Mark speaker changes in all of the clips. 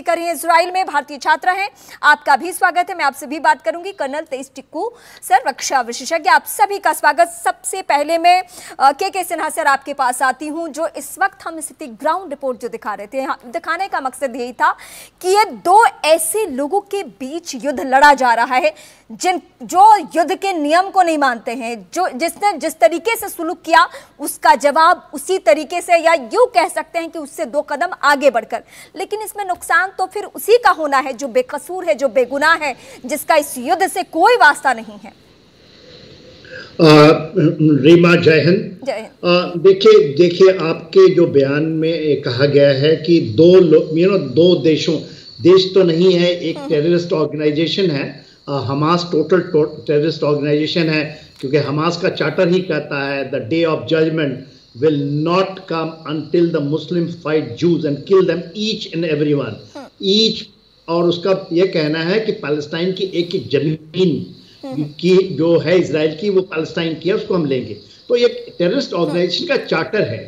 Speaker 1: कर रही हैं इजराइल में, भारतीय छात्रा हैं। आपका भी स्वागत है। मैं आपसे भी बात करूंगी। कर्नल तेज टिक्कू सर, रक्षा विशेषज्ञ, आप सभी का स्वागत। सबसे पहले मैं के सिन्हा सर आपके पास आती हूं। जो इस वक्त हम स्थिति ग्राउंड रिपोर्ट जो दिखा रहे थे, दिखाने का मकसद यही था कि ये दो ऐसे लोगों के बीच युद्ध लड़ा जा रहा है जो युद्ध के नियम को नहीं मानते हैं, जो जिसने जिस तरीके से सुलूक किया उसका जवाब उसी तरीके से, या यूं कह सकते हैं कि उससे 2 कदम आगे बढ़कर। लेकिन इसमें नुकसान तो फिर उसी का होना है जो बेकसूर है, जो बेगुनाह है, जिसका इस युद्ध से कोई वास्ता नहीं है।
Speaker 2: रीमा, जय हिंद। देखिए आपके जो बयान में कहा गया है कि दो देश तो नहीं है, एक टेररिस्ट ऑर्गेनाइजेशन है, हमास टोटल टेररिस्ट ऑर्गेनाइजेशन है, क्योंकि हमास का चार्टर ही कहता है the day of judgement will not come until the Muslims fight Jews and kill them each and everyone. और उसका यह कहना है कि पैलेस्टाइन की एक एक जमीन की जो है इजराइल की, वो पैलेस्टाइन की है, उसको हम लेंगे। तो ये टेररिस्ट ऑर्गेनाइजेशन का चार्टर है।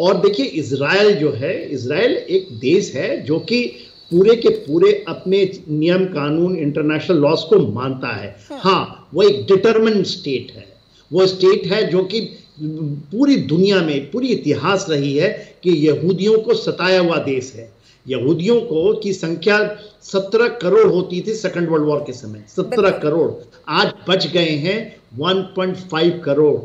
Speaker 2: और देखिए इजराइल जो है, इजराइल एक देश है जो कि पूरे के पूरे अपने नियम कानून इंटरनेशनल लॉज को मानता है। हाँ, वो एक डिटरमिन्ड स्टेट है। वो स्टेट है जो कि पूरी दुनिया में पूरी इतिहास रही है कि यहूदियों को सताया हुआ देश है। यहूदियों को की संख्या 17 करोड़ होती थी सेकंड वर्ल्ड वॉर के समय, 17 करोड़। आज बच गए हैं 1.5 करोड़,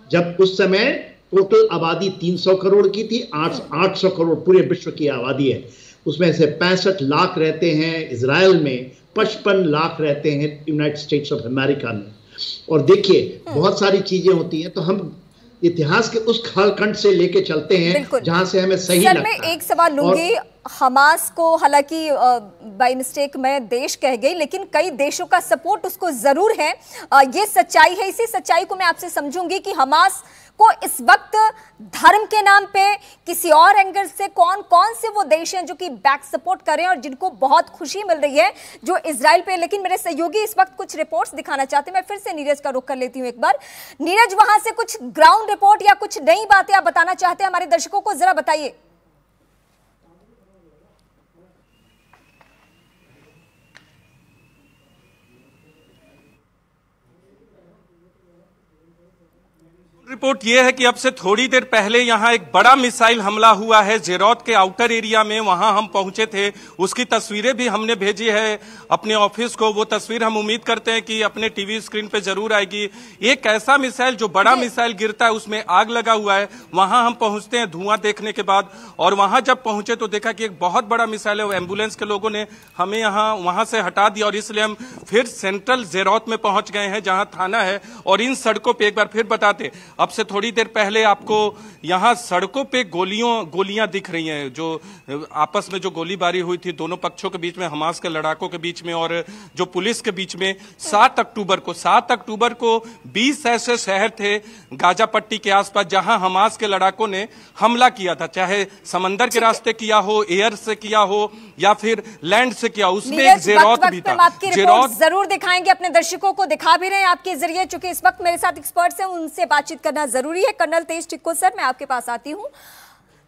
Speaker 2: जब उस समय टोटल आबादी 300 करोड़ की थी। 800 करोड़ पूरे विश्व की आबादी है। उसमें से 65 लाख रहते हैं इजराइल में, 55 लाख रहते हैं यूनाइटेड स्टेट्स ऑफ अमेरिका में। और देखिए बहुत सारी चीजें होती हैं, तो हम इतिहास के उस कालखंड से लेके चलते हैं जहां से हमें सही लगता है।
Speaker 1: मैं एक सवाल लूंगी। हमास को हालांकि बाय मिस्टेक मैं देश कह गई, लेकिन कई देशों का सपोर्ट उसको जरूर है। ये सच्चाई है। इसी सच्चाई को मैं आपसे समझूंगी कि हमास को इस वक्त धर्म के नाम पे किसी और एंगल से कौन कौन से वो देश हैं जो कि बैक सपोर्ट कर रहे हैं और जिनको बहुत खुशी मिल रही है जो इजराइल पे। लेकिन मेरे सहयोगी इस वक्त कुछ रिपोर्ट्स दिखाना चाहते हैं। मैं फिर से नीरज का रुख कर लेती हूं एक बार। नीरज, वहां से कुछ ग्राउंड रिपोर्ट या कुछ नई बातें आप बताना चाहते हैं हमारे दर्शकों को, जरा बताइए।
Speaker 3: रिपोर्ट यह है कि अब से थोड़ी देर पहले यहां एक बड़ा मिसाइल हमला हुआ है जेरौत के आउटर एरिया में। वहां हम पहुंचे थे, उसकी तस्वीरें भी हमने भेजी है अपने ऑफिस को। वो तस्वीर हम उम्मीद करते हैं कि अपने टीवी स्क्रीन पे जरूर आएगी। एक ऐसा मिसाइल जो बड़ा मिसाइल गिरता है उसमें आग लगा हुआ है। वहां हम पहुंचते हैं धुआं देखने के बाद, और वहां जब पहुंचे तो देखा कि एक बहुत बड़ा मिसाइल है। वो एम्बुलेंस के लोगों ने हमें वहां से हटा दिया, और इसलिए हम फिर सेंट्रल जेरौत में पहुंच गए हैं जहां थाना है। और इन सड़कों पे एक बार फिर बताते, अब से थोड़ी देर पहले आपको यहां सड़कों पे गोलियां दिख रही हैं, जो आपस में जो गोलीबारी हुई थी दोनों पक्षों के बीच में, हमास के लड़ाकों के बीच में और जो पुलिस के बीच में। 7 अक्टूबर को 20 ऐसे शहर थे गाजा पट्टी के आसपास जहां हमास के लड़ाकों ने हमला किया था, चाहे समंदर के रास्ते किया हो, एयर से किया हो या फिर लैंड से किया। उसमें एक जेरौत भी था।
Speaker 1: जेरौत जरूर दिखाएंगे, अपने दर्शकों को दिखा भी रहे हैं आपके जरिए। चूंकि इस वक्त मेरे साथ एक्सपर्ट्स हैं, उनसे बातचीत करना जरूरी है। कर्नल तेज टिक्कू सर, मैं आपके पास आती हूं।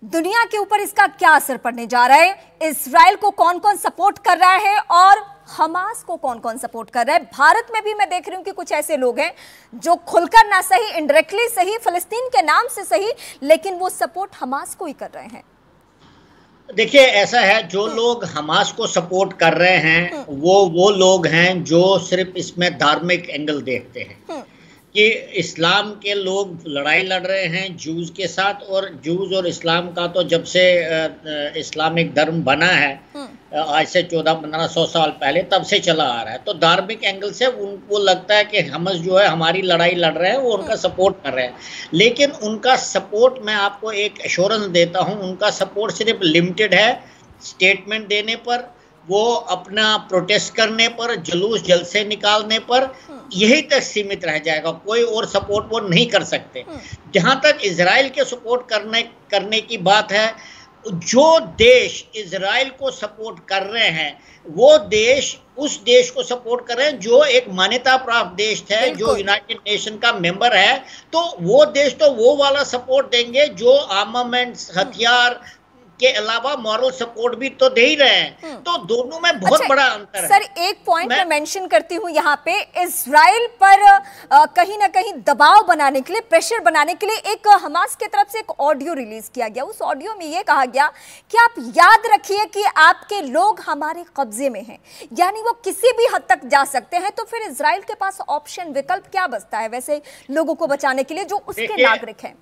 Speaker 1: दुनिया के ऊपर इसका क्या असर पड़ने जा रहा है? इजराइल को कौन कौन सपोर्ट कर रहा है और हमास को कौन कौन सपोर्ट कर रहा है? भारत में भी मैं देख रही हूं कि कुछ ऐसे लोग हैं जो खुलकर ना सही, इनडायरेक्टली सही, फिलिस्तीन के नाम से सही, लेकिन वो सपोर्ट हमास को ही कर रहे हैं।
Speaker 4: देखिए ऐसा है, जो लोग हमास को सपोर्ट कर रहे हैं वो लोग हैं जो सिर्फ इसमें धार्मिक एंगल देखते हैं कि इस्लाम के लोग लड़ाई लड़ रहे हैं जूज के साथ, और जूज और इस्लाम का तो जब से इस्लामिक धर्म बना है आज से 1400-1500 साल पहले, तब से चला आ रहा है। तो धार्मिक एंगल से उनको लगता है कि हमस जो है हमारी लड़ाई लड़ रहे हैं, वो उनका सपोर्ट कर रहे हैं। लेकिन उनका सपोर्ट, मैं आपको एक एश्योरेंस देता हूं, उनका सपोर्ट सिर्फ लिमिटेड है स्टेटमेंट देने पर, वो अपना प्रोटेस्ट करने पर, जुलूस जलसे निकालने पर, यही तक सीमित रह जाएगा। कोई और सपोर्ट वो नहीं कर सकते। जहां तक इजराइल के सपोर्ट करने की बात है, जो देश इजराइल को सपोर्ट कर रहे हैं वो देश उस देश को सपोर्ट कर रहे हैं जो एक मान्यता प्राप्त देश है, जो यूनाइटेड नेशन का मेंबर है। तो वो देश तो वो वाला सपोर्ट देंगे जो आर्मामेंट्स, हथियार के अलावा मॉरल सपोर्ट भी तो दे ही रहे हैं। तो दोनों में बहुत बड़ा अंतर है।
Speaker 1: सर एक पॉइंट मैं मेंशन करती हूं यहाँ पे, इजराइल पर कहीं ना कहीं दबाव बनाने के लिए, प्रेशर बनाने के लिए एक हमास की तरफ से एक ऑडियो रिलीज किया गया। उस ऑडियो में ये कहा गया कि आप याद रखिए कि आपके लोग हमारे कब्जे में हैं, यानी वो किसी भी हद तक जा सकते हैं। तो फिर इजराइल के पास ऑप्शन, विकल्प क्या बचता है वैसे लोगों को बचाने के लिए जो उसके नागरिक हैं?